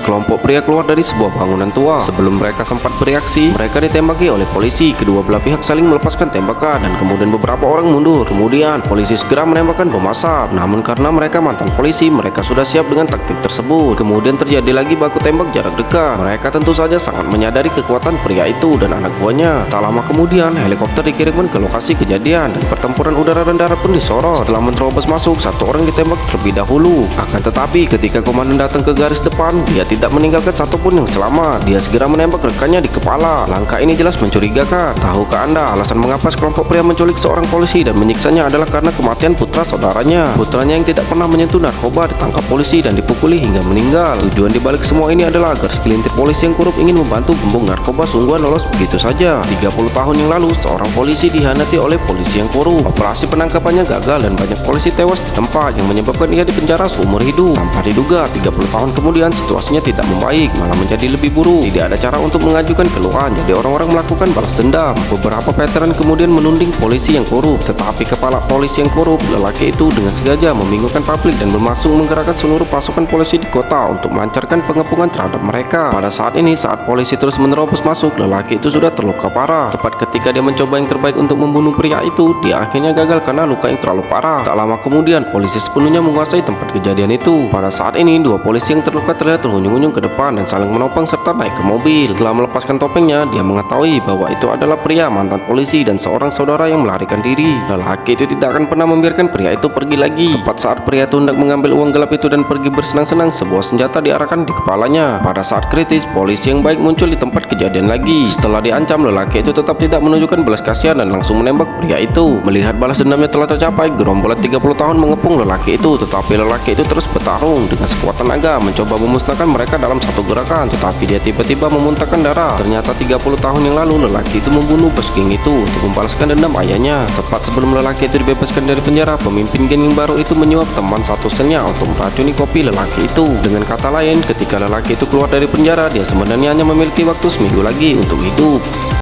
sekelompok pria keluar dari sebuah bangunan tua. Sebelum mereka sempat bereaksi, mereka ditembaki oleh polisi. Kedua belah pihak saling melepaskan tembakan dan kemudian beberapa orang mundur. Kemudian polisi segera menembakkan bom asap. Namun karena mereka mantan polisi, mereka sudah siap dengan taktik tersebut. Kemudian terjadi lagi baku tembak jarak dekat. Mereka tentu saja sangat menyadari kekuatan pria itu dan anak buahnya. Tak lama kemudian helikopter dikirimkan ke lokasi kejadian dan pertempuran udara dan darat pun disorot. Setelah menerobos masuk, satu orang ditembak terlebih dahulu. Akan tetapi ketika komandan datang ke garis depan, dia tidak meninggalkan satupun yang selamat. Dia segera menembak rekannya di kepala. Langkah ini jelas mencurigakan. Tahukah Anda alasan mengapa sekelompok pria menculik seorang polisi dan menyiksanya adalah karena kematian putra saudaranya? Putranya yang tidak pernah menyentuh narkoba ditangkap polisi dan dipukuli hingga meninggal. Tujuan dibalik semua ini adalah agar segelintir polisi yang korup ingin membantu gembong narkoba sungguhan lolos begitu saja. 30 tahun yang lalu, seorang polisi dihianati oleh polisi yang korup. Operasi penangkapannya gagal dan banyak polisi tewas di tempat yang menyebabkan ia dipenjara seumur hidup. Tanpa diduga, 30 tahun kemudian situasinya tidak membaik, malah menjadi lebih buruk. Tidak ada cara untuk mengajukan keluhan, jadi orang-orang melakukan balas dendam. Beberapa veteran kemudian menuding polisi yang korup, tetapi kepala polisi yang korup, lelaki itu dengan sengaja membingungkan publik dan bermaksud menggerakkan seluruh pasukan polisi di kota untuk melancarkan pengepungan terhadap mereka. Pada saat ini, saat polisi terus menerobos masuk, lelaki itu sudah terluka parah. Tepat ketika dia mencoba yang terbaik untuk membunuh pria itu, dia akhirnya gagal karena luka yang terlalu parah. Tak lama kemudian, polisi sepenuhnya menguasai tempat kejadian itu. Pada saat ini, dua polisi yang terluka terlihat terhunjung-hunjung ke depan dan saling menopang serta naik ke mobil. Setelah melepaskan topengnya, dia mengetahui bahwa itu adalah pria mantan polisi dan seorang saudara yang melarikan diri. Lelaki itu tidak akan pernah membiarkan pria itu pergi lagi. Tepat saat pria itu hendak mengambil uang gelap itu dan pergi bersenang-senang, sebuah senjata diarahkan di kepalanya. Pada saat kritis, polisi yang baik muncul di tempat kejadian lagi. Setelah diancam, lelaki itu tetap tidak menunjukkan belas kasihan dan langsung menembak pria itu. Melihat balas dendamnya telah tercapai, gerombolan 30 tahun mengepung lelaki itu, tetapi lelaki itu terus bertarung dengan sekuat tenaga, mencoba memusnahkan mereka dalam satu gerakan, tetapi dia tiba-tiba memuntahkan darah. Ternyata 30 tahun yang lalu lelaki itu membunuh bos geng itu untuk membalaskan dendam ayahnya. Tepat sebelum lelaki itu dibebaskan dari penjara, pemimpin geng yang baru itu menyuap teman satu sennya untuk meracuni kopi lelaki itu. Dengan kata lain, ketika lelaki itu keluar dari penjara, dia sebenarnya hanya memiliki waktu seminggu lagi untuk hidup.